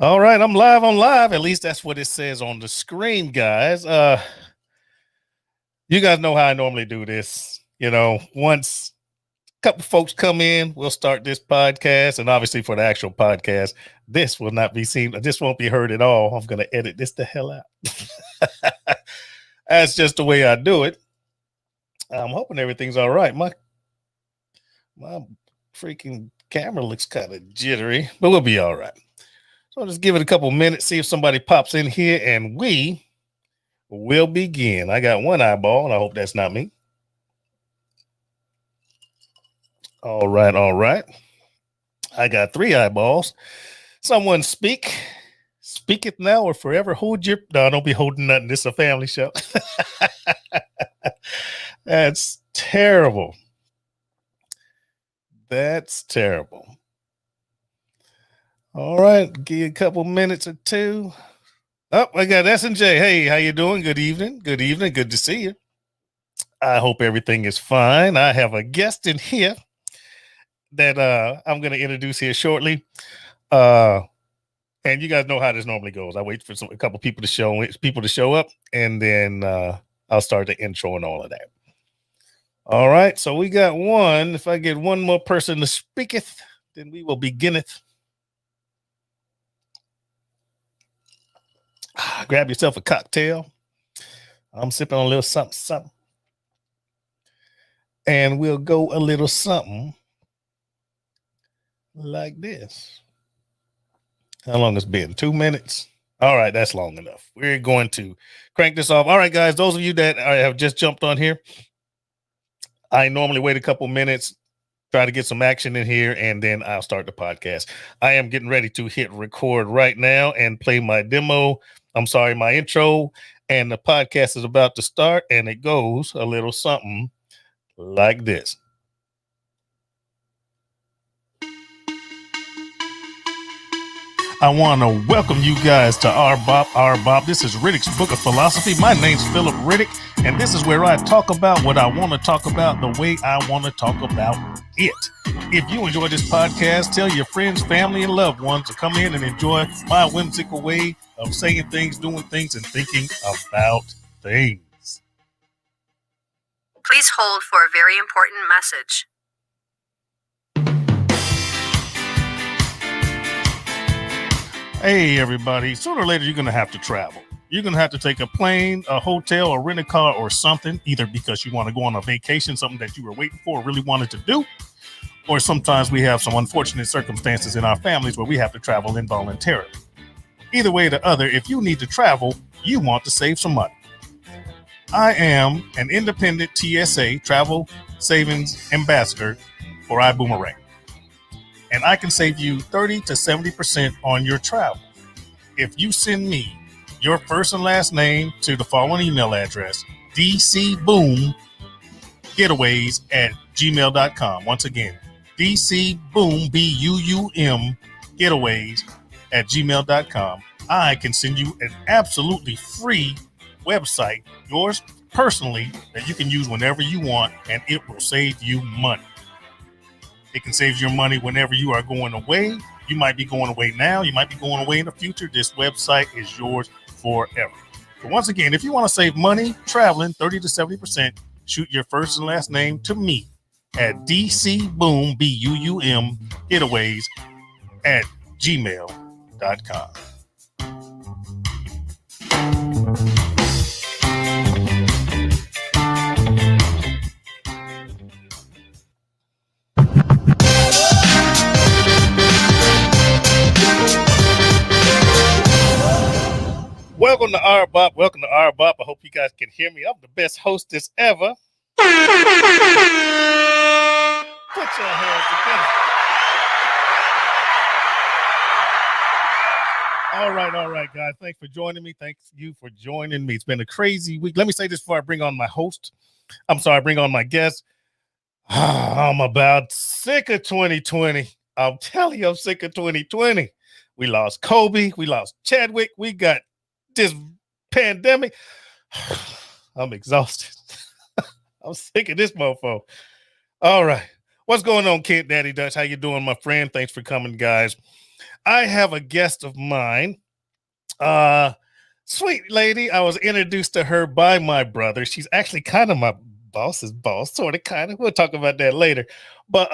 All right, I'm live on live. At least that's what it says on the screen, guys. You guys know how I normally do this. Once a couple folks come in, we'll start this podcast. And obviously for the actual podcast, this will not be seen. This won't be heard at all. I'm going to edit this the hell out. That's just the way I do it. I'm hoping everything's all right. My freaking camera looks kind of jittery, but we'll be all right. So I'll just give it a couple minutes, see if somebody pops in here, and we will begin. I got one eyeball, and I hope that's not me. All right. I got three eyeballs. Someone speak. Speak it now or forever hold your... No, don't be holding nothing. This is a family show. That's terrible. That's terrible. All right, give you a couple minutes or two. Oh, I got S&J. Hey, how you doing? Good evening. Good evening. Good to see you. I hope everything is fine. I have a guest in here that I'm going to introduce here shortly. And you guys know how this normally goes. I wait for a couple people to show up, and then I'll start the intro and all of that. All right, so we got one. If I get one more person to speaketh, then we will beginneth. Grab yourself a cocktail. I'm sipping on a little something. And we'll go a little something like this. How long has it been? 2 minutes? All right, that's long enough. We're going to crank this off. All right, guys, those of you that have just jumped on here, I normally wait a couple minutes, try to get some action in here, and then I'll start the podcast. I am getting ready to hit record right now and play my demo. My intro, and the podcast is about to start, and it goes a little something like this. I want to welcome you guys to R-BoP. This is Riddick's Book of Philosophy. My name's Philip Riddick, and this is where I talk about what I want to talk about the way I want to talk about it. If you enjoy this podcast, tell your friends, family, and loved ones to come in and enjoy my whimsical way of saying things, doing things, and thinking about things. Please hold for a very important message. Hey, everybody. Sooner or later, you're going to have to travel. You're going to have to take a plane, a hotel, or rent a car or something, either because you want to go on a vacation, something that you were waiting for or really wanted to do, or sometimes we have some unfortunate circumstances in our families where we have to travel involuntarily. Either way or the other, if you need to travel, you want to save some money. I am an independent TSA, Travel Savings Ambassador for Ibuumerang. And I can save you 30 to 70% on your travel. If you send me your first and last name to the following email address, dcboomgetaways@gmail.com. Once again, dcboom, B-U-U-M, getaways@gmail.com. I can send you an absolutely free website, yours personally, that you can use whenever you want, and it will save you money. It can save your money whenever you are going away. You might be going away now. You might be going away in the future. This website is yours forever. So once again, if you want to save money traveling 30 to 70%, shoot your first and last name to me at dcboom, B-U-U-M, getaways@gmail.com. Welcome to R-BoP. Welcome to R-BoP. I hope you guys can hear me. I'm the best hostess ever. Put your hands together. All right, guys. Thanks for joining me. Thanks you for joining me. It's been a crazy week. Let me say this before I bring on my host. Bring on my guest. I'm about sick of 2020. I'm telling you, I'm sick of 2020. We lost Kobe. We lost Chadwick. We got this pandemic. I'm exhausted. I'm sick of this mofo. All right. What's going on, Kid Daddy Dutch? How you doing, my friend? Thanks for coming, guys. I have a guest of mine. Sweet lady. I was introduced to her by my brother. She's actually kind of my boss's boss, sort of, kind of. We'll talk about that later. But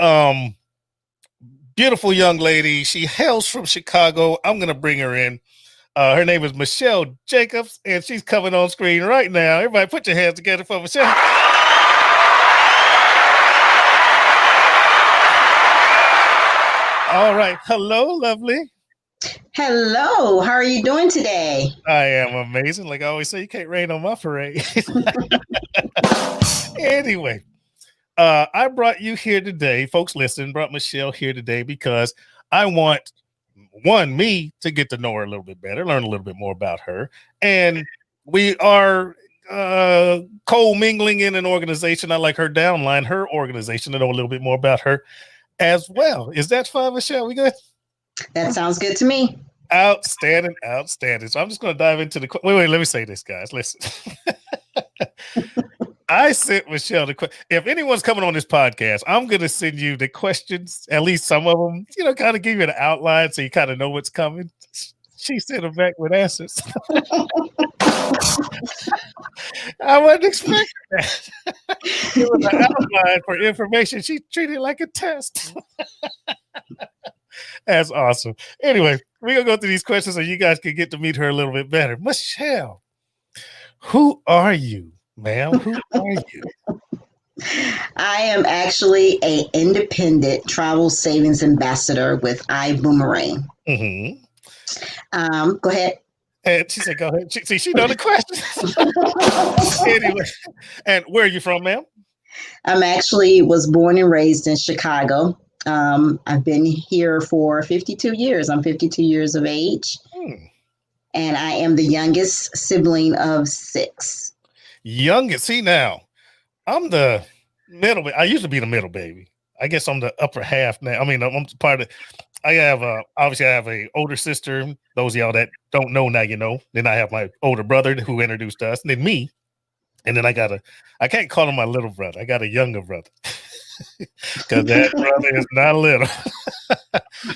beautiful young lady. She hails from Chicago. I'm gonna bring her in. Her name is Michelle Jacobs, and she's coming on screen right now. Everybody, put your hands together for Michelle. All right. Hello, lovely. Hello, how are you doing today? I am amazing. Like I always say, you can't rain on my parade. Anyway, I brought you here today, folks. Listen, brought Michelle here today because I want me to get to know her a little bit better, learn a little bit more about her, and we are co-mingling in an organization. I like her downline, her organization, to know a little bit more about her as well. Is that fine, Michelle? We good? That sounds good to me. Outstanding. So I'm just going to dive into the wait. Let me say this, guys. Listen, I sent Michelle the question. If anyone's coming on this podcast, I'm going to send you the questions, at least some of them. Kind of give you an outline so you kind of know what's coming. She sent them back with answers. I wasn't expecting that. It was an outline for information. She treated it like a test. That's awesome. Anyway, we're going to go through these questions so you guys can get to meet her a little bit better. Michelle, who are you, ma'am? Who are you? I am actually an independent travel savings ambassador with Ibuumerang. Mm-hmm. Go ahead. And she said, go ahead. She know the questions. Anyway, and where are you from, ma'am? Was born and raised in Chicago. I've been here for 52 years. I'm 52 years of age. And I am the youngest sibling of 6. Youngest. See, now, I'm the middle. I used to be the middle baby. I guess I'm the upper half now. I mean, I'm part of. I have obviously I have a older sister. Those of y'all that don't know now, you know. Then I have my older brother who introduced us, and then me. And then I can't call him my little brother. I got a younger brother. Because that brother is not little.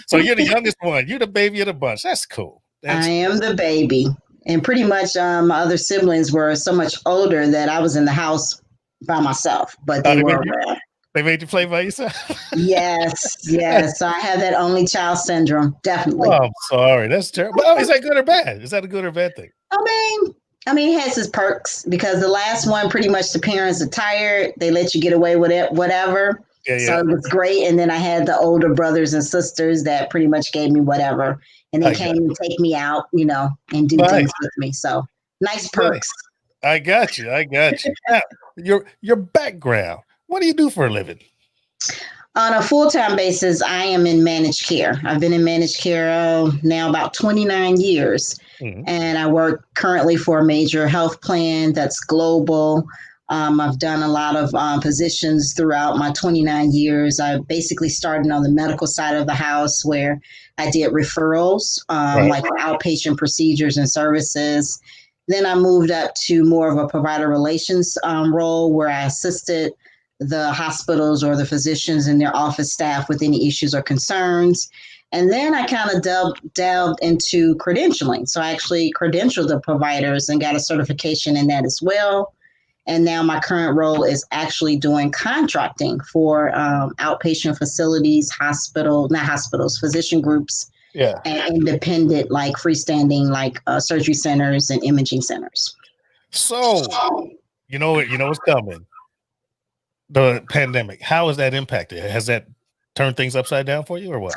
So you're the youngest one. You're the baby of the bunch. That's cool. I am the baby. And pretty much my other siblings were so much older that I was in the house by myself. But they were they made you play by yourself? Yes. So I have that only child syndrome. Definitely. Oh, I'm sorry. That's terrible. Oh, is that good or bad? Is that a good or bad thing? I mean, it has its perks because the last one, pretty much the parents are tired. They let you get away with it, whatever. Yeah. So it was great. And then I had the older brothers and sisters that pretty much gave me whatever. And they came and take me out, and do things with me. So nice perks. I got you. Now, your background. What do you do for a living? On a full-time basis, I am in managed care. I've been in managed care now about 29 years. Mm-hmm. And I work currently for a major health plan that's global. I've done a lot of positions throughout my 29 years. I basically started on the medical side of the house where I did referrals, like outpatient procedures and services. Then I moved up to more of a provider relations role where I assisted the hospitals or the physicians and their office staff with any issues or concerns. And then I kind of delved into credentialing. So I actually credentialed the providers and got a certification in that as well. And now my current role is actually doing contracting for outpatient facilities, physician groups, and independent, like freestanding, like surgery centers and imaging centers. So, you know what's coming. The pandemic, how has that impacted? Has that turned things upside down for you or what?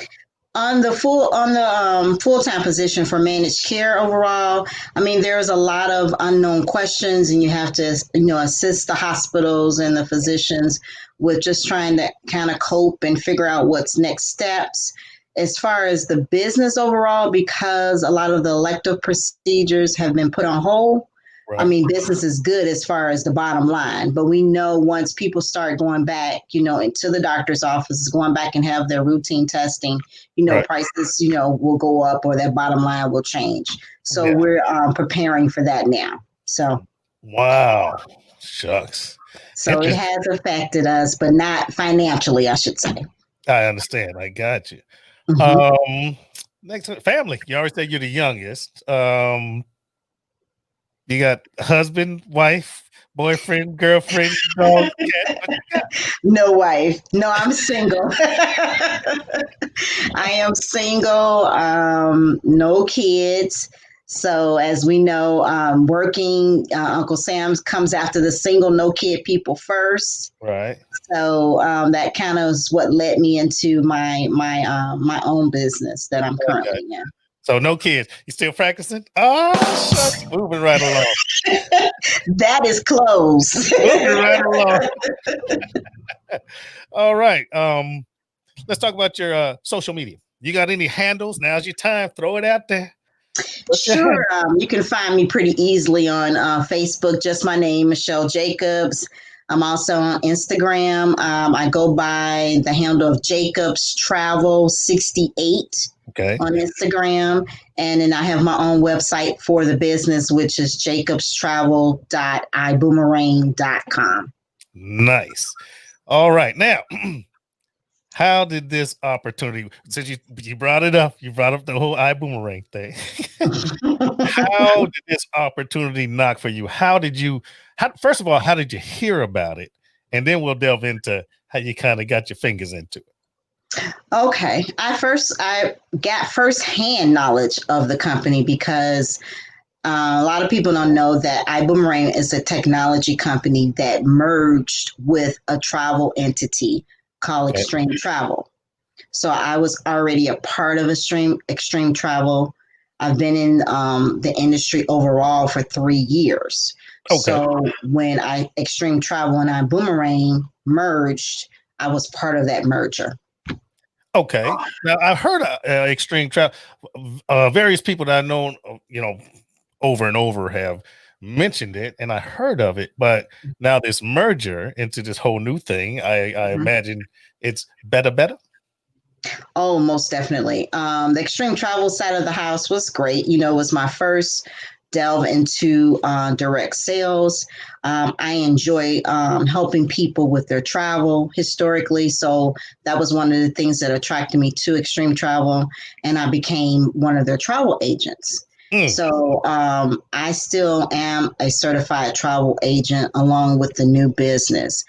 On the full-time position for managed care overall, I mean, there's a lot of unknown questions and you have to, assist the hospitals and the physicians with just trying to kind of cope and figure out what's next steps. As far as the business overall, because a lot of the elective procedures have been put on hold, I mean, business is good as far as the bottom line, but we know once people start going back, into the doctor's offices, going back and have their routine testing, prices, will go up or their bottom line will change. So we're preparing for that now. So. Wow. Shucks. So it has affected us, but not financially, I should say. I understand. I got you. Mm-hmm. Next family. You always say you're the youngest. You got husband, wife, boyfriend, girlfriend, dog, cat. What you got? No wife. No, I'm single. I am single, no kids. So, as we know, working, Uncle Sam comes after the single, no kid people first. Right. So that kind of is what led me into my own business that I'm Okay. currently in. So no kids. You still practicing? Oh, shucks. Moving right along. That is close. Moving right along. All right. Let's talk about your social media. You got any handles? Now's your time. Throw it out there. Sure. You can find me pretty easily on Facebook, just my name, Michelle Jacobs. I'm also on Instagram. I go by the handle of Jacobs Travel 68 on Instagram. And then I have my own website for the business, which is jacobstravel.iboomerang.com. Nice. All right. Now, how did this opportunity, since you brought it up, you brought up the whole Ibuumerang thing. How did this opportunity knock for you? First of all, how did you hear about it? And then we'll delve into how you kind of got your fingers into it. Okay. I got firsthand knowledge of the company because a lot of people don't know that Ibuumerang is a technology company that merged with a travel entity called Extreme Travel. So I was already a part of Extreme Travel. I've been in the industry overall for 3 years. So when Extreme Travel and Ibuumerang merged, I was part of that merger. Okay. Now I've heard of Extreme Travel. Various people that I've known, over and over have mentioned it, and I heard of it. But now this merger into this whole new thing, I imagine it's better. Oh, most definitely. The Extreme Travel side of the house was great. It was my first delve into direct sales. I enjoy helping people with their travel historically. So that was one of the things that attracted me to Extreme Travel, and I became one of their travel agents. So I still am a certified travel agent along with the new business.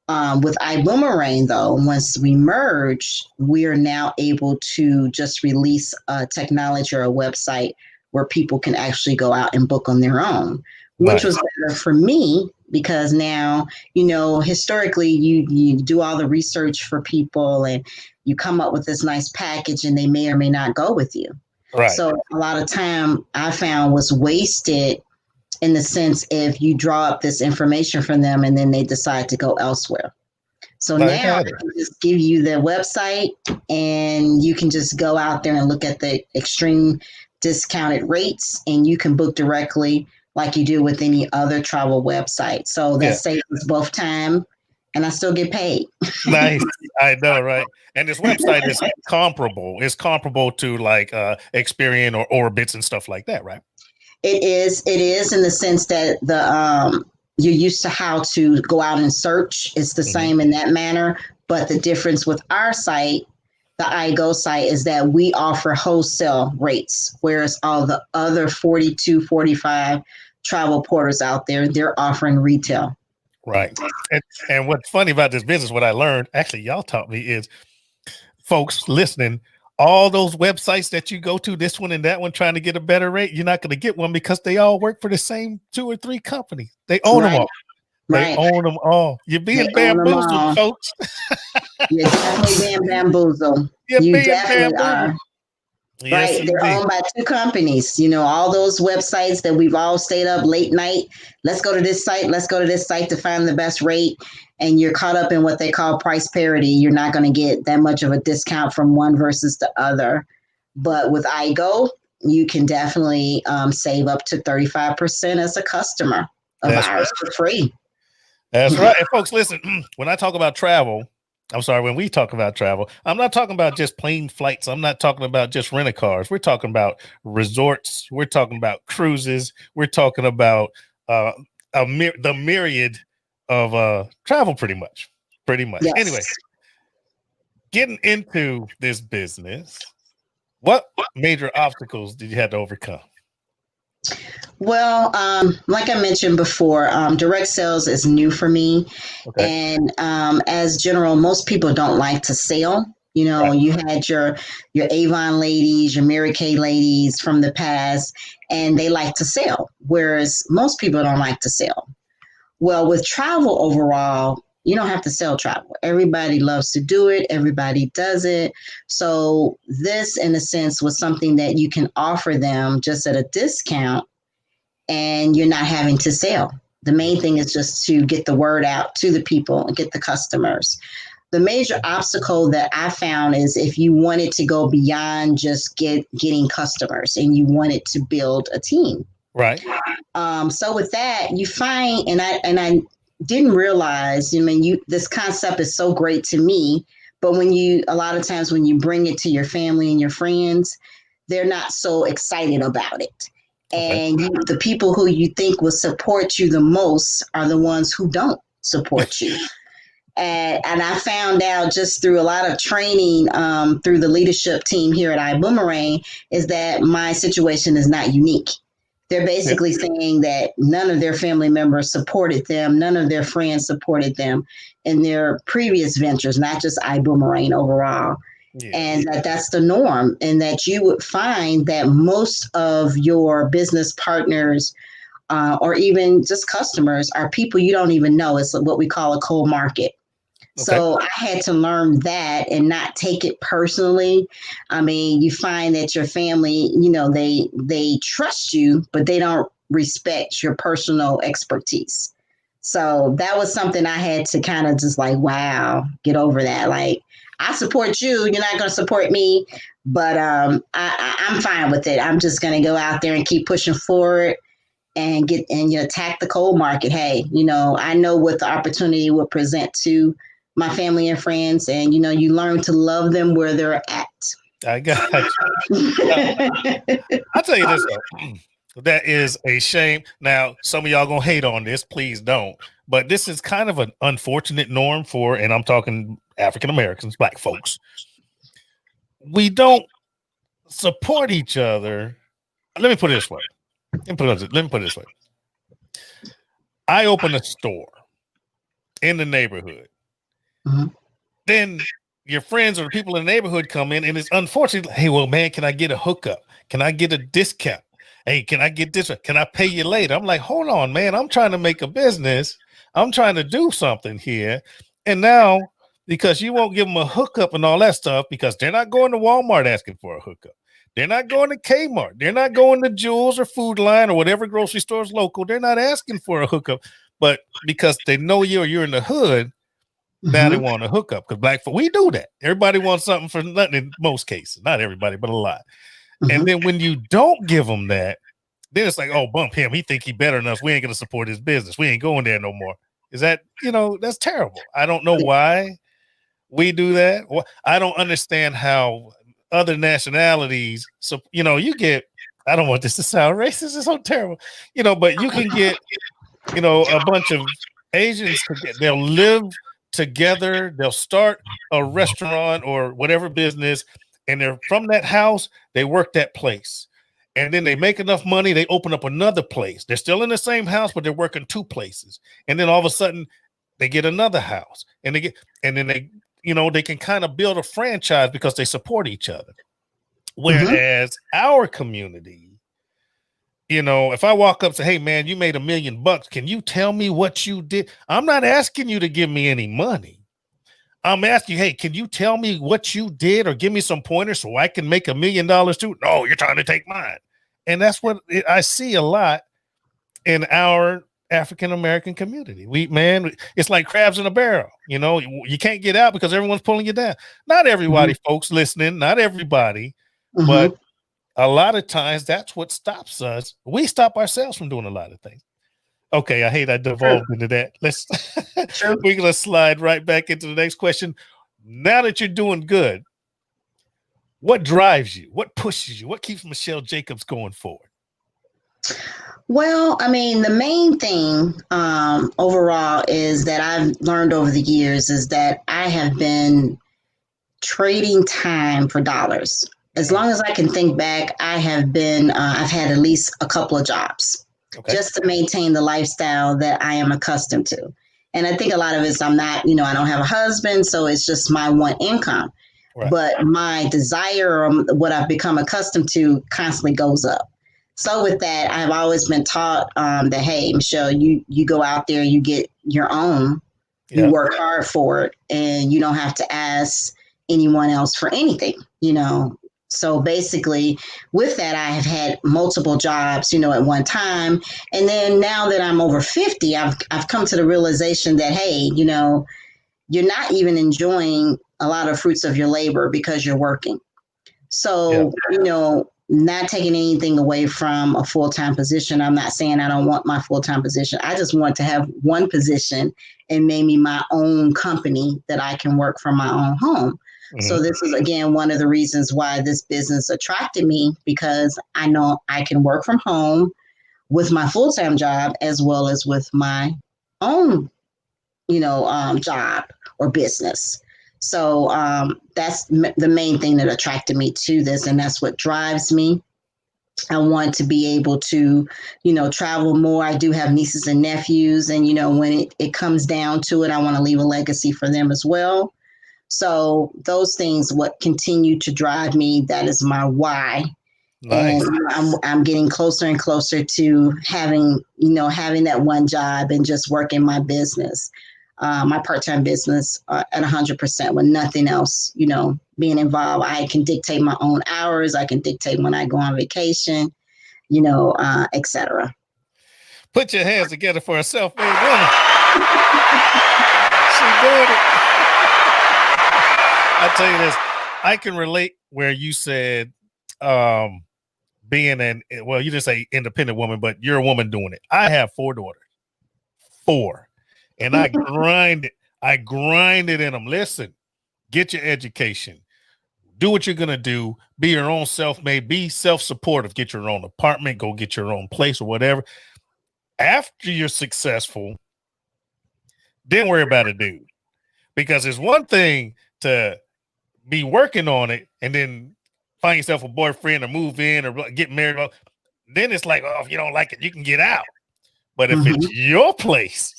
With Ibuumerang, though, once we merge, we are now able to just release a technology or a website where people can actually go out and book on their own, which was better for me because now, historically you do all the research for people and you come up with this nice package and they may or may not go with you. Right. So a lot of time I found was wasted in the sense if you draw up this information from them and then they decide to go elsewhere. So now I can just give you the website and you can just go out there and look at the extreme discounted rates and you can book directly like you do with any other travel website. So that saves both time and I still get paid. Nice. I know, right? And this website is comparable. It's comparable to like Experian or Orbitz and stuff like that, right? It is in the sense that you're used to how to go out and search. It's the same in that manner. But the difference with our site, the iGo site, is that we offer wholesale rates, whereas all the other 42, 45 travel portals out there, they're offering retail. Right. And what's funny about this business, what I learned, actually, y'all taught me is, folks listening, all those websites that you go to, this one and that one, trying to get a better rate, you're not going to get one because they all work for the same 2 or 3 companies. They own them all. They own them all. You're being bamboozled, folks. You're definitely being bamboozled. You definitely are. Yes, right. They're owned by 2 companies. All those websites that we've all stayed up late night. Let's go to this site. Let's go to this site to find the best rate. And you're caught up in what they call price parity. You're not going to get that much of a discount from one versus the other. But with iGo, you can definitely save up to 35% as a customer of ours for free. That's right. And folks, listen, when we talk about travel, I'm not talking about just plane flights. I'm not talking about just rent a cars. We're talking about resorts. We're talking about cruises. We're talking about the myriad of travel, pretty much. Yes. Anyway, getting into this business, What major obstacles did you have to overcome? Well, like I mentioned before, direct sales is new for me. Okay. And as general, most people don't like to sell. You know, Right. you had your Avon ladies, your Mary Kay ladies from the past, and they like to sell, whereas most people don't like to sell. Well, with travel overall, you don't have to sell travel. Everybody loves to do it, everybody does it. So, this, in a sense, was something that you can offer them just at a discount and you're not having to sell. The main thing is just to get the word out to the people and get the customers. The major obstacle that I found is if you wanted to go beyond just getting customers and you wanted to build a team. Right. So with that, you find, and I didn't realize, I mean, this concept is so great to me, but a lot of times when you bring it to your family and your friends, they're not so excited about it. Okay. And the people who you think will support you the most are the ones who don't support you. And I found out just through a lot of training through the leadership team here at Ibuumerang is that my situation is not unique. They're Yeah. basically saying that none of their family members supported them, none of their friends supported them in their previous ventures, not just Ibuumerang overall. Yeah. And that's the norm, and that you would find that most of your business partners or even just customers are people you don't even know. It's what we call a cold market. Okay. So I had to learn that and not take it personally. I mean, you find that your family, they trust you, but they don't respect your personal expertise. So that was something I had to kind of just like, wow, get over that. Like, I support you. You're not going to support me, but I'm fine with it. I'm just going to go out there and keep pushing forward and attack the coal market. Hey, I know what the opportunity will present to my family and friends, and you learn to love them where they're at. I got you. I'll tell you this though. That is a shame. Now, some of y'all gonna hate on this. Please don't. But this is kind of an unfortunate norm for, and I'm talking African Americans, Black folks. We don't support each other. Let me put it this way. Let me put it this way. I open a store in the neighborhood. Mm-hmm. Then your friends or the people in the neighborhood come in, and it's unfortunate. Hey, well, man, can I get a hookup? Can I get a discount? Hey, can I get this? Can I pay you later? I'm like, hold on, man. I'm trying to make a business. I'm trying to do something here. And now, because you won't give them a hookup and all that stuff, because they're not going to Walmart asking for a hookup. They're not going to Kmart. They're not going to Jewel's or Food Line or whatever grocery store is local. They're not asking for a hookup. But because they know you or you're in the hood, now they want a hookup, because Black folk, we do that. Everybody wants something for nothing in most cases. Not everybody, but a lot. And then when you don't give them that, then it's like, oh, bump him. He think he better than us. We ain't going to support his business. We ain't going there no more. Is that, that's terrible. I don't know why we do that. I don't understand how other nationalities, so, you get, I don't want this to sound racist. It's so terrible, but you can get, a bunch of Asians, they'll live together, they'll start a restaurant or whatever business, and they're from that house, they work that place, and then they make enough money, they open up another place. They're still in the same house, but they're working two places, and then all of a sudden they get another house, and then they can kind of build a franchise because they support each other. Whereas our community, if I walk up and say, hey, man, you made $1 million. Can you tell me what you did? I'm not asking you to give me any money. I'm asking you, hey, can you tell me what you did or give me some pointers so I can make $1 million too? No, you're trying to take mine. And that's what I see a lot in our African-American community. It's like crabs in a barrel. You can't get out because everyone's pulling you down. Not everybody, folks listening, not everybody, but a lot of times that's what stops us. We stop ourselves from doing a lot of things. Okay, I hate I devolved into that. We're gonna slide right back into the next question. Now that you're doing good, what drives you? What pushes you? What keeps Michelle Jacobs going forward? Well, I mean, the main thing overall is that I've learned over the years is that I have been trading time for dollars. as long as I can think back, I have been, I've had at least a couple of jobs just to maintain the lifestyle that I am accustomed to. And I think a lot of it is I'm not, I don't have a husband, so it's just my one income. Right. But my desire or what I've become accustomed to constantly goes up. So with that, I've always been taught that, hey, Michelle, you go out there, you get your own, you work hard for it, and you don't have to ask anyone else for anything, So basically with that, I have had multiple jobs, at one time. And then now that I'm over 50, I've come to the realization that, hey, you're not even enjoying a lot of fruits of your labor because you're working. So, not taking anything away from a full-time position. I'm not saying I don't want my full-time position. I just want to have one position and maybe my own company that I can work from my own home. Mm-hmm. So this is, again, one of the reasons why this business attracted me, because I know I can work from home with my full-time job as well as with my own, job or business. So that's the main thing that attracted me to this, and that's what drives me. I want to be able to, travel more. I do have nieces and nephews, and, when it comes down to it, I want to leave a legacy for them as well. So those things, what continue to drive me, that is my why. Nice. And I'm getting closer and closer to having that one job and just working my business. My part-time business at 100% with nothing else, being involved. I can dictate my own hours. I can dictate when I go on vacation, etc. Put your hands together for a self-made woman. She's doing it. I tell you this, I can relate where you said being you didn't say independent woman, but you're a woman doing it. I have 4 daughters. 4. And I grinded in them. Listen, get your education, do what you're going to do, be your own self-made, be self-supportive, get your own apartment, go get your own place or whatever. After you're successful, then worry about a dude, because it's one thing to be working on it and then find yourself a boyfriend or move in or get married. Then it's like, oh, if you don't like it, you can get out. But if it's your place,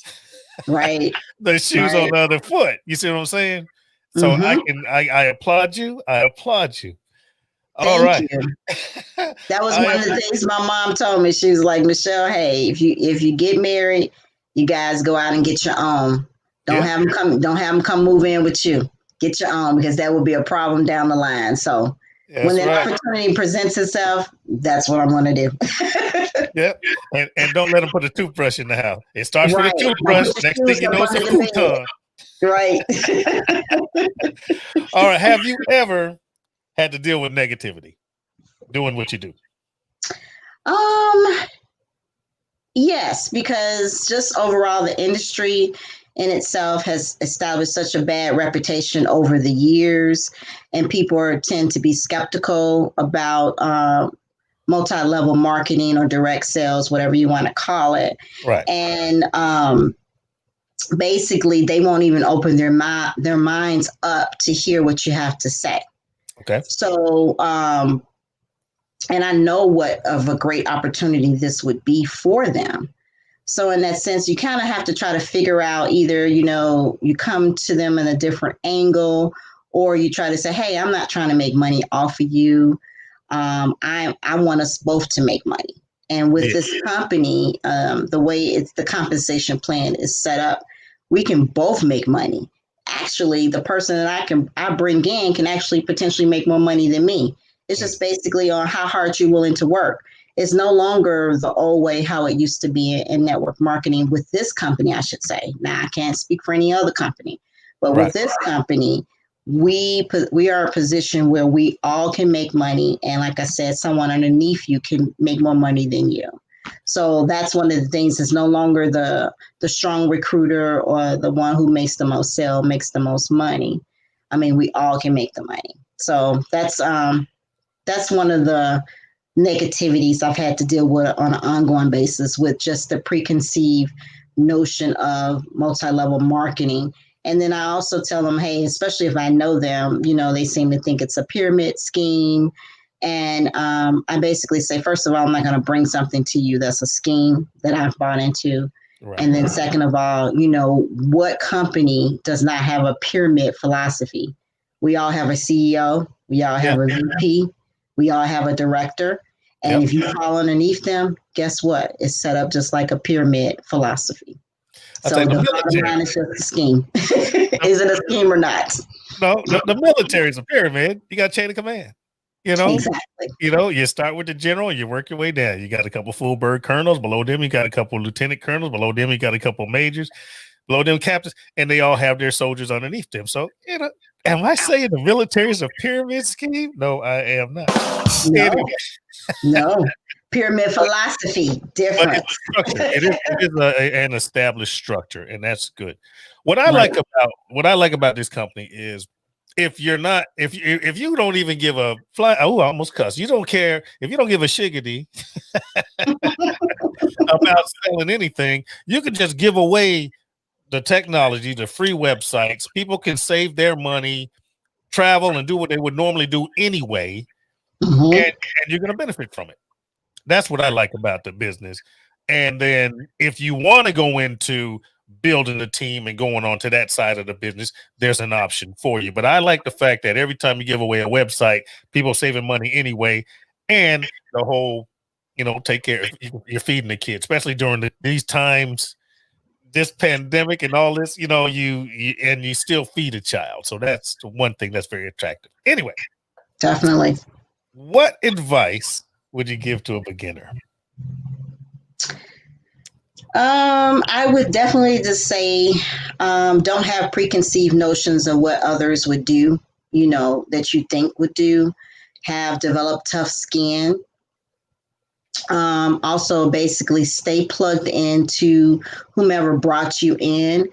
right, the shoes on the other foot. You see what I'm saying? So I applaud you. I applaud you. Thank you. That was one of the things my mom told me. She was like, Michelle, hey, if you get married, you guys go out and get your own. Don't have them come move in with you. Get your own, because that will be a problem down the line. So when that opportunity presents itself, that's what I'm going to do. Yep. And don't let them put a toothbrush in the house. It starts with a toothbrush. Next thing you know, it's a futon. Right. All right. Have you ever had to deal with negativity doing what you do? Yes, because just overall the industry in itself has established such a bad reputation over the years, and people tend to be skeptical about multi-level marketing or direct sales, whatever you want to call it. Right. And basically, they won't even open their minds up to hear what you have to say. Okay. So, and I know what of a great opportunity this would be for them. So in that sense, you kind of have to try to figure out either, you come to them in a different angle, or you try to say, hey, I'm not trying to make money off of you. I want us both to make money. And with this company, the way the compensation plan is set up, we can both make money. Actually, the person that I bring in can actually potentially make more money than me. It's just basically on how hard you're willing to work. It's no longer the old way how it used to be in network marketing with this company, I should say. Now, I can't speak for any other company, but with this company, we are a position where we all can make money. And like I said, someone underneath you can make more money than you. So that's one of the things. It's no longer the strong recruiter or the one who makes the most sale, makes the most money. I mean, we all can make the money. So that's one of the negativities I've had to deal with on an ongoing basis, with just the preconceived notion of multi-level marketing And then I also tell them, hey, especially if I know them, they seem to think it's a pyramid scheme. And I basically say, first of all, I'm not going to bring something to you that's a scheme that I've bought into. Right. And then second of all, what company does not have a pyramid philosophy? We all have a CEO. We all have a VP. We all have a director. And if you fall underneath them, guess what? It's set up just like a pyramid philosophy. So the bottom line is just a scheme. Is it a scheme or not? No, the military is a pyramid. You got a chain of command. Exactly. You start with the general, you work your way down. You got a couple full bird colonels. Below them, you got a couple lieutenant colonels. Below them, you got a couple majors. Below them, captains. And they all have their soldiers underneath them. So, am I saying the military is a pyramid scheme? No, I am not. No. Anyway. No. Pyramid philosophy, different. It is an established structure, and that's good. What I like about this company is if you don't even give a fly, I almost cuss. You don't care if you don't give a shiggity about selling anything. You can just give away the technology, the free websites. People can save their money, travel, and do what they would normally do anyway, and you're going to benefit from it. That's what I like about the business. And then if you want to go into building a team and going on to that side of the business, there's an option for you. But I like the fact that every time you give away a website, people are saving money anyway. And the whole, take care, you're feeding the kids, especially during these times, this pandemic and all this, you still feed a child. So that's the one thing that's very attractive. Anyway. Definitely. What advice would you give to a beginner? I would definitely just say, don't have preconceived notions of what others would do, that you think would do. Have developed tough skin. Also, basically stay plugged into whomever brought you in.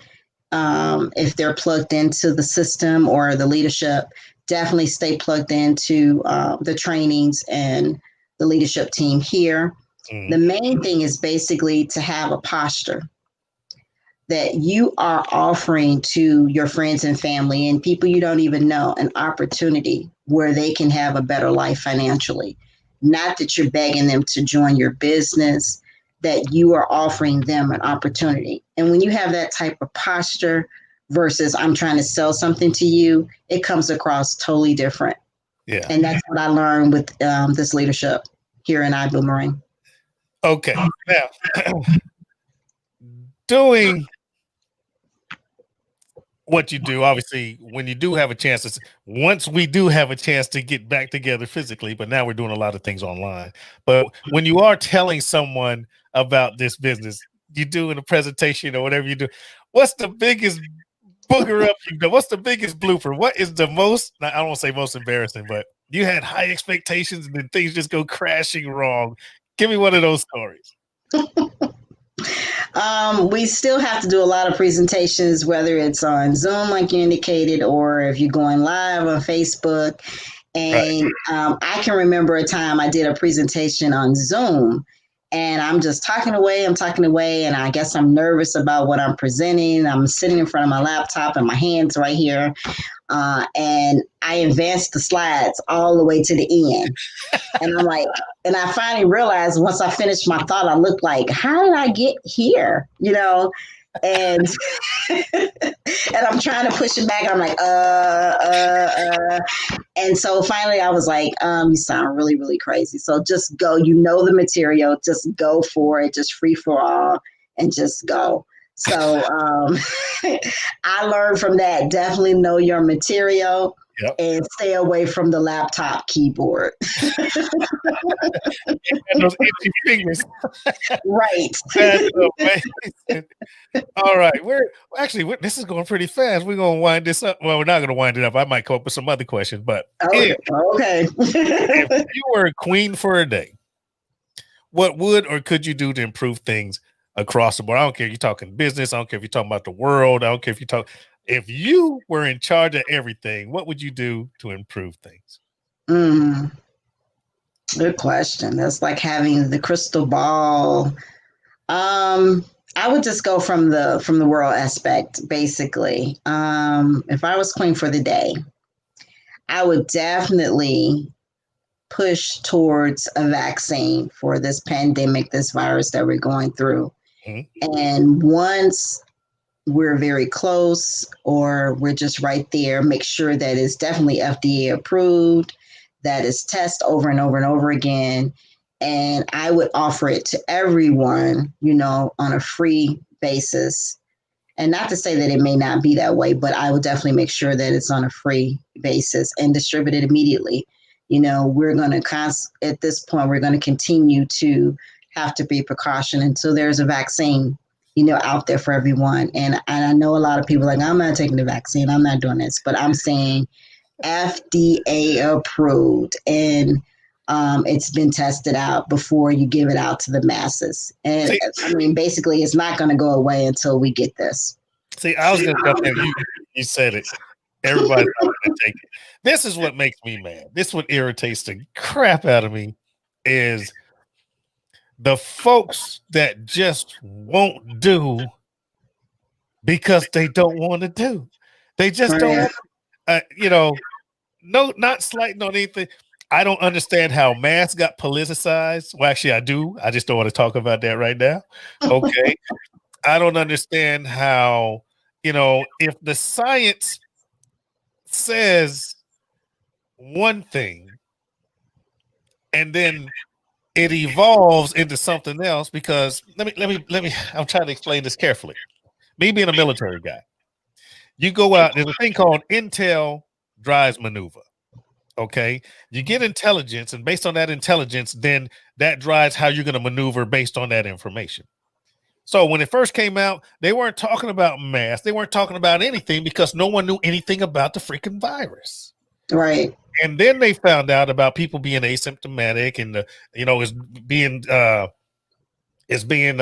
If they're plugged into the system or the leadership, definitely stay plugged into the trainings and the leadership team here. The main thing is basically to have a posture that you are offering to your friends and family and people you don't even know an opportunity where they can have a better life financially. Not that you're begging them to join your business, that you are offering them an opportunity. And when you have that type of posture versus I'm trying to sell something to you, it comes across totally different. Yeah. And that's what I learned with this leadership here in Ibuumerang. Okay. Now, doing what you do, obviously, when you do have a chance, once we do have a chance to get back together physically, but now we're doing a lot of things online. But when you are telling someone about this business, you do in a presentation or whatever you do, what's the biggest booger up you've done? What's the biggest blooper? What is the most, I don't want to say most embarrassing, but you had high expectations and then things just go crashing wrong. Give me one of those stories. We still have to do a lot of presentations, whether it's on Zoom, like you indicated, or if you're going live on Facebook. And I can remember a time I did a presentation on Zoom and I'm just talking away. And I guess I'm nervous about what I'm presenting. I'm sitting in front of my laptop and my hand's right here. And I advanced the slides all the way to the end. And I'm like, and I finally realized once I finished my thought, I looked like, how did I get here? And and I'm trying to push it back. I'm like, And so finally I was like, you sound really, really crazy. So just go, the material, just go for it, just free for all and just go. So I learned from that. Definitely know your material and stay away from the laptop keyboard. And those itchy fingers. Right. That's amazing. All right. This is going pretty fast. We're going to wind this up. Well, we're not going to wind it up. I might come up with some other questions, but okay. If you were a queen for a day, what would or could you do to improve things across the board? I don't care if you're talking business. I don't care if you're talking about the world. I don't care if you were in charge of everything, what would you do to improve things? Good question. That's like having the crystal ball. I would just go from the world aspect, basically. If I was queen for the day, I would definitely push towards a vaccine for this pandemic, this virus that we're going through. Mm-hmm. And once we're very close or we're just right there, make sure that it's definitely FDA approved, that is test over and over and over again. And I would offer it to everyone, on a free basis. And not to say that it may not be that way, but I would definitely make sure that it's on a free basis and distribute it immediately. We're going to at this point, we're going to continue to have to be precaution until there's a vaccine, out there for everyone. And I know a lot of people like, I'm not taking the vaccine. I'm not doing this, but I'm saying FDA approved and it's been tested out before you give it out to the masses. And I mean, basically, it's not going to go away until we get this. See, I was going to jump in. You said it. Everybody's going to take it. This is what makes me mad. This is what irritates the crap out of me is the folks that just won't do because they don't want to do. They just don't want, no, not slighting on anything. I don't understand how masks got politicized. Well, actually, I do. I just don't want to talk about that right now. Okay. I don't understand how, if the science says one thing and then it evolves into something else, because let me, I'm trying to explain this carefully. Me being a military guy, you go out, there's a thing called intel drives maneuver. Okay. You get intelligence, and based on that intelligence, then that drives how you're going to maneuver based on that information. So when it first came out, they weren't talking about masks. They weren't talking about anything because no one knew anything about the freaking virus. Right. And then they found out about people being asymptomatic and it's being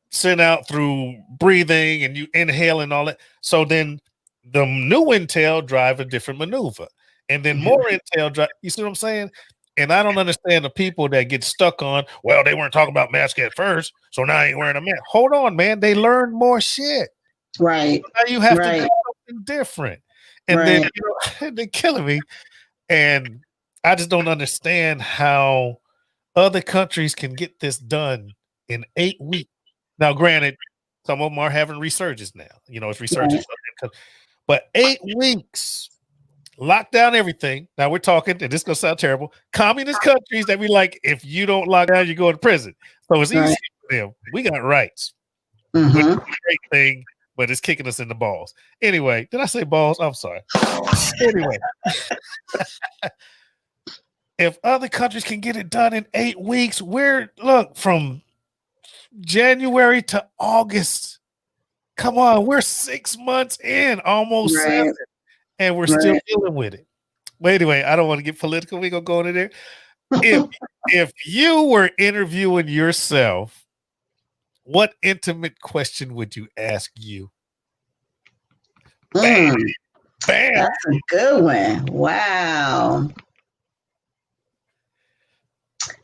sent out through breathing and you inhale and all that. So then the new intel drive a different maneuver, and then more intel drive. You see what I'm saying? And I don't understand the people that get stuck on, well, they weren't talking about masks at first, so now I ain't wearing a mask. Hold on, man. They learned more shit. Right. So now you have to do something different. And then they're killing me. And I just don't understand how other countries can get this done in 8 weeks. Now, granted, some of them are having resurgence now. It's resurgence. Right. But 8 weeks, lock down everything. Now we're talking, and this is going to sound terrible, communist countries that we like, if you don't lock down, you go to prison. So it's easy for them. We got rights. Which is a great thing, but it's kicking us in the balls. Anyway, did I say balls? I'm sorry. Anyway, if other countries can get it done in 8 weeks, look, from January to August, come on, we're 6 months in, almost 7, and we're still dealing with it. But anyway, I don't want to get political. We're going to go into there. If you were interviewing yourself, what intimate question would you ask you? Bam. Bam. That's a good one. Wow.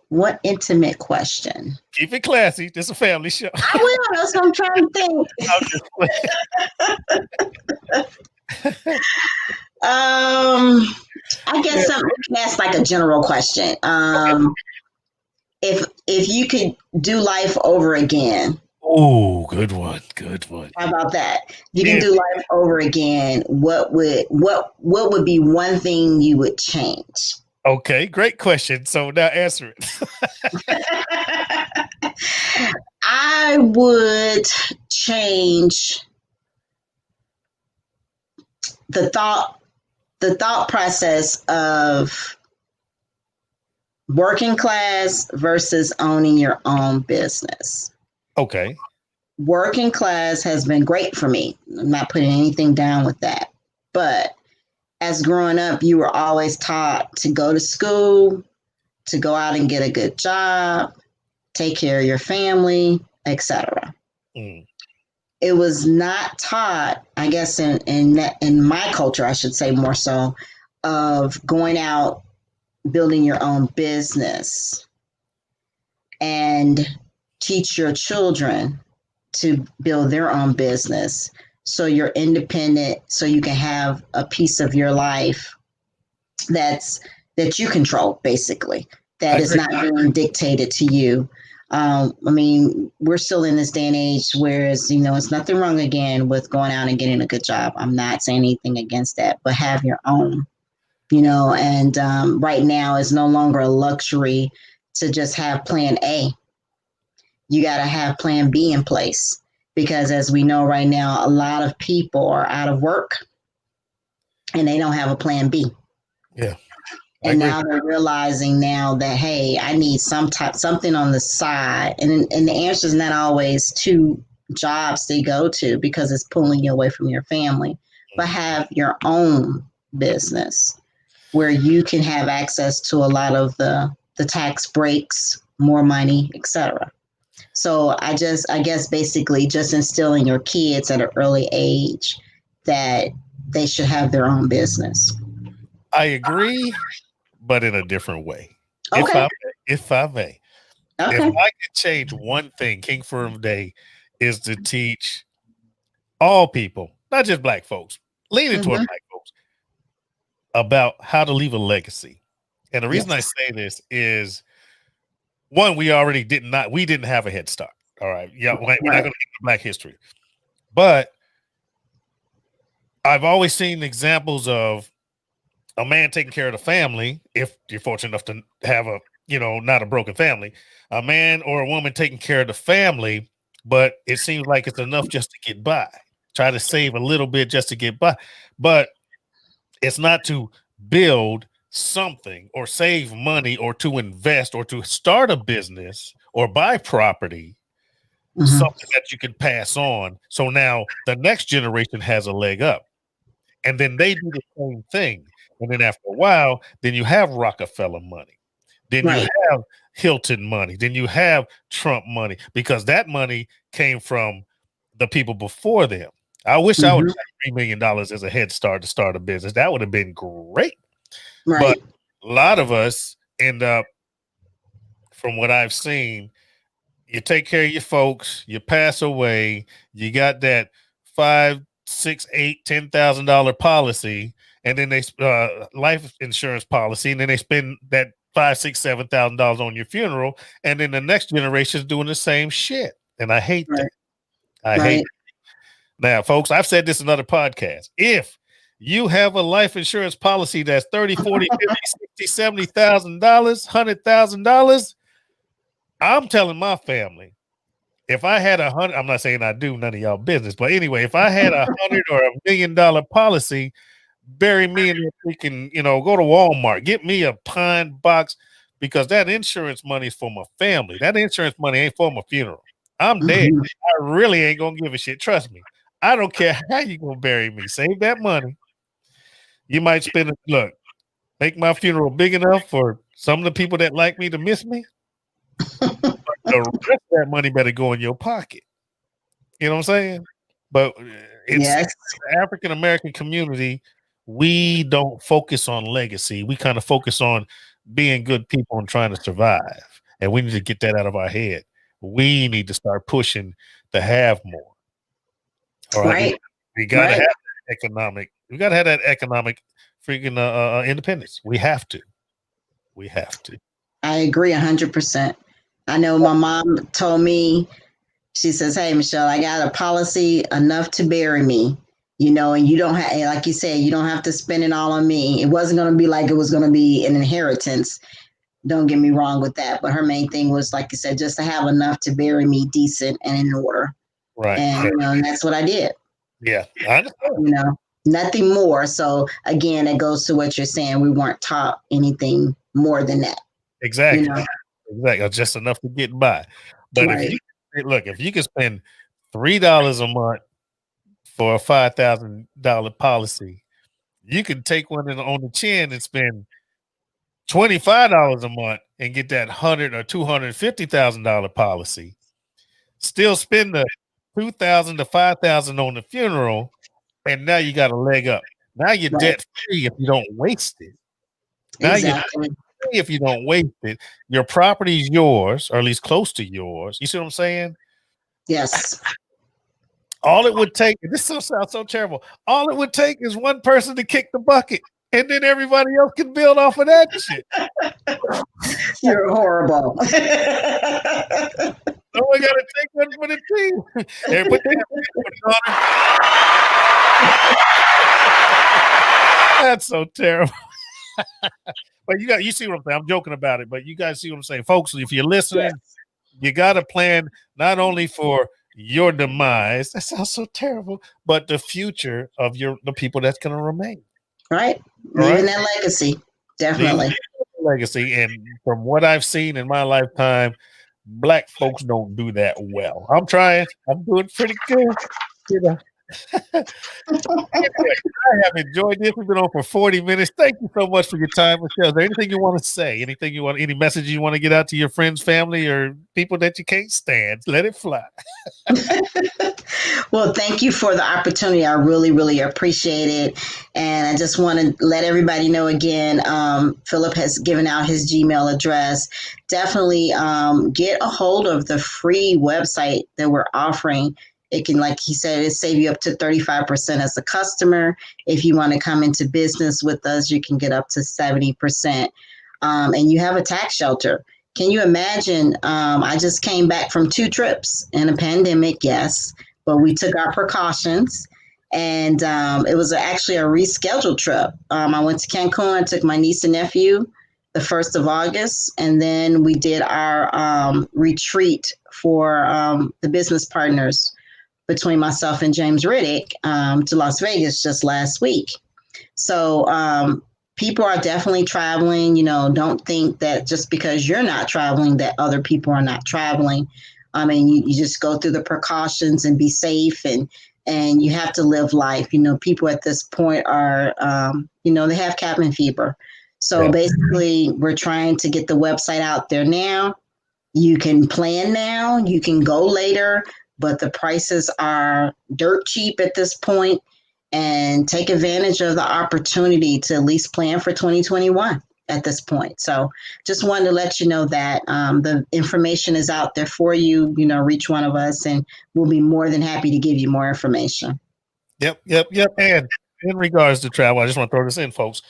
What intimate question? Keep it classy. This is a family show. I will. That's what I'm trying to think. I guess something that's like a general question. If you could do life over again. Oh, good one. Good one. How about that? You can do life over again. What would be one thing you would change? Okay, great question. So now answer it. I would change the thought process of working class versus owning your own business. Okay. Working class has been great for me. I'm not putting anything down with that. But as growing up, you were always taught to go to school, to go out and get a good job, take care of your family, etc. It was not taught, I guess, in my culture, I should say more so, of going out, building your own business, and teach your children to build their own business so you're independent, so you can have a piece of your life that you control, basically, that is not being dictated to you. I mean, we're still in this day and age, whereas, it's nothing wrong again with going out and getting a good job. I'm not saying anything against that, but have your own, and right now it's no longer a luxury to just have plan A. You got to have plan B in place, because as we know right now, a lot of people are out of work and they don't have a plan B. Yeah. And now they're realizing now that, hey, I need something on the side. And the answer is not always to jobs they go to, because it's pulling you away from your family. But have your own business where you can have access to a lot of the tax breaks, more money, etc. So I guess basically just instilling your kids at an early age that they should have their own business. I agree, but in a different way. Okay. If I may, Okay. if I could change one thing, King Firm Day is to teach all people, not just black folks, leaning toward black folks, about how to leave a legacy. And the reason I say this is, one, we didn't have a head start. All right. Yeah, we're not going to get into Black history. But I've always seen examples of a man taking care of the family, if you're fortunate enough to have not a broken family, a man or a woman taking care of the family, but it seems like it's enough just to get by. Try to save a little bit just to get by. But it's not to build something or save money or to invest or to start a business or buy property, something that you can pass on. So now the next generation has a leg up, and then they do the same thing. And then after a while, then you have Rockefeller money. Then you have Hilton money. Then you have Trump money, because that money came from the people before them. I wish I would have $3 million as a head start to start a business. That would have been great. But a lot of us end up, from what I've seen, you take care of your folks, you pass away, you got that $5, $6, $8, $10,000 policy, and then they life insurance policy, and then they spend that $5, $6, $7,000 on your funeral, and then the next generation is doing the same shit. And I hate that. I hate it. Now, folks, I've said this in other podcasts. If you have a life insurance policy that's $30, $40, $50, $60, $70,000, $100,000, I'm telling my family, if I had 100, I'm not saying I do, none of y'all business, but anyway, if I had $100 or $1 million policy, bury me in the freaking, go to Walmart, get me a pine box, because that insurance money is for my family. That insurance money ain't for my funeral. I'm dead. I really ain't gonna give a shit. Trust me. I don't care how you gonna bury me. Save that money. You might spend it. Look, make my funeral big enough for some of the people that like me to miss me. But the rest of that money better go in your pocket. You know what I'm saying? But it's the African American community. We don't focus on legacy. We kind of focus on being good people and trying to survive. And we need to get that out of our head. We need to start pushing to have more. All right. We got to have that economic. We got to have that economic freaking independence. We have to. We have to. I agree 100%. I know my mom told me, she says, hey, Michelle, I got a policy enough to bury me, and you don't have, like you said, you don't have to spend it all on me. It wasn't going to be like it was going to be an inheritance. Don't get me wrong with that. But her main thing was, like you said, just to have enough to bury me decent and in order. Right. And, and that's what I did. Yeah. I understand. Nothing more. So again, it goes to what you're saying. We weren't taught anything more than that. Exactly. Exactly. Just enough to get by. But if you can spend $3 a month for a $5,000 policy, you can take one on the chin and spend $25 a month and get that $100,000 or $250,000 policy. Still spend the $2,000 to $5,000 on the funeral, and now you got a leg up. Now you're debt free if you don't waste it. Now you're if you don't waste it. Your property's yours, or at least close to yours. You see what I'm saying? Yes. All it would take, and this sounds so terrible. All it would take is one person to kick the bucket, and then everybody else can build off of that shit. You're horrible. Someone got to take one for the team. Everybody That's so terrible. But you see what I'm saying. I'm joking about it, but you guys see what I'm saying, folks. If you're listening, you got to plan not only for your demise. That sounds so terrible, but the future of the people that's going to remain. Right, leaving that legacy, definitely. Legacy, and from what I've seen in my lifetime, Black folks don't do that well. I'm trying. I'm doing pretty good. You know. Anyway, I have enjoyed this. We've been on for 40 minutes. Thank you so much for your time, Michelle. Is there anything you want to say? Any message you want to get out to your friends, family, or people that you can't stand? Let it fly. Well, thank you for the opportunity. I really, really appreciate it. And I just want to let everybody know again, Philip has given out his Gmail address. Definitely get a hold of the free website that we're offering. It can, like he said, it save you up to 35% as a customer. If you want to come into business with us, you can get up to 70%. And you have a tax shelter. Can you imagine? I just came back from 2 trips in a pandemic, yes, but we took our precautions. And it was actually a rescheduled trip. I went to Cancun, took my niece and nephew the 1st of August, and then we did our retreat for the business partners between myself and James Riddick to Las Vegas just last week. So people are definitely traveling. Don't think that just because you're not traveling that other people are not traveling. I mean, you just go through the precautions and be safe, and you have to live life. People at this point are, they have cabin fever. So basically, we're trying to get the website out there now. You can plan now, you can go later, but the prices are dirt cheap at this point, and take advantage of the opportunity to at least plan for 2021 at this point. So just wanted to let you know that the information is out there for you. Reach one of us and we'll be more than happy to give you more information. Yep. And in regards to travel, I just want to throw this in, folks.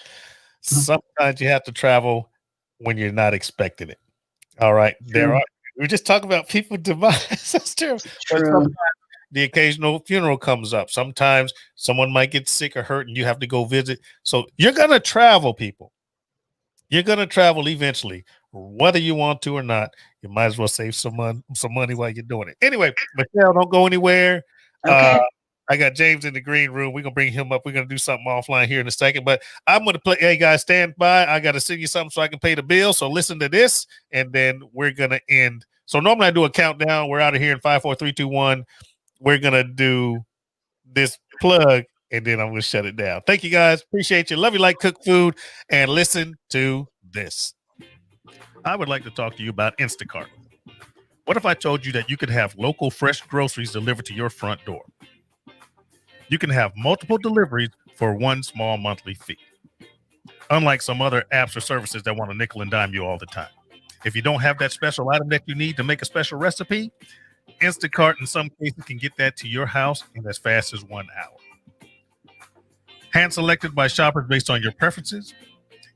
Sometimes you have to travel when you're not expecting it. All right. We just talk about people demise. That's terrible. True. The occasional funeral comes up. Sometimes someone might get sick or hurt and you have to go visit. So you're going to travel, people. You're going to travel eventually, whether you want to or not. You might as well save some money while you're doing it. Anyway, Michelle, don't go anywhere. Okay. I got James in the green room. We're going to bring him up. We're going to do something offline here in a second, but I'm going to play. Hey guys, stand by. I got to send you something so I can pay the bill. So listen to this and then we're going to end. So normally I do a countdown. We're out of here in 5, 4, 3, 2, 1. We're going to do this plug and then I'm going to shut it down. Thank you guys. Appreciate you. Love you like cook food, and listen to this. I would like to talk to you about Instacart. What if I told you that you could have local fresh groceries delivered to your front door? You can have multiple deliveries for one small monthly fee. Unlike some other apps or services that want to nickel and dime you all the time. If you don't have that special item that you need to make a special recipe, Instacart in some cases can get that to your house in as fast as 1 hour. Hand selected by shoppers based on your preferences,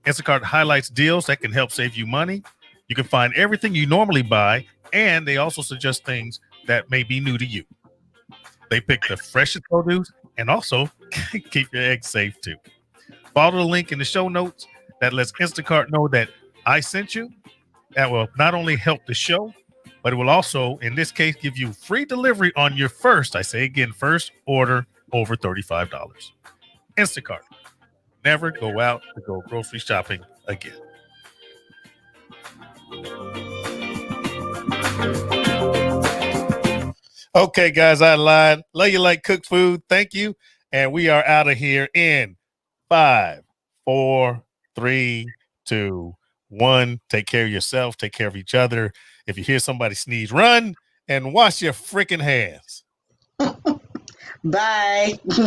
Instacart highlights deals that can help save you money. You can find everything you normally buy, and they also suggest things that may be new to you. They pick the freshest produce and also keep your eggs safe too. Follow the link in the show notes that lets Instacart know that I sent you. That will not only help the show, but it will also, in this case, give you free delivery on your first order over $35. Instacart. Never go out to go grocery shopping again. Okay, guys, I lied. Love you like cooked food. Thank you. And we are out of here in 5, 4, 3, 2, 1. Take care of yourself. Take care of each other. If you hear somebody sneeze, run and wash your freaking hands. Bye.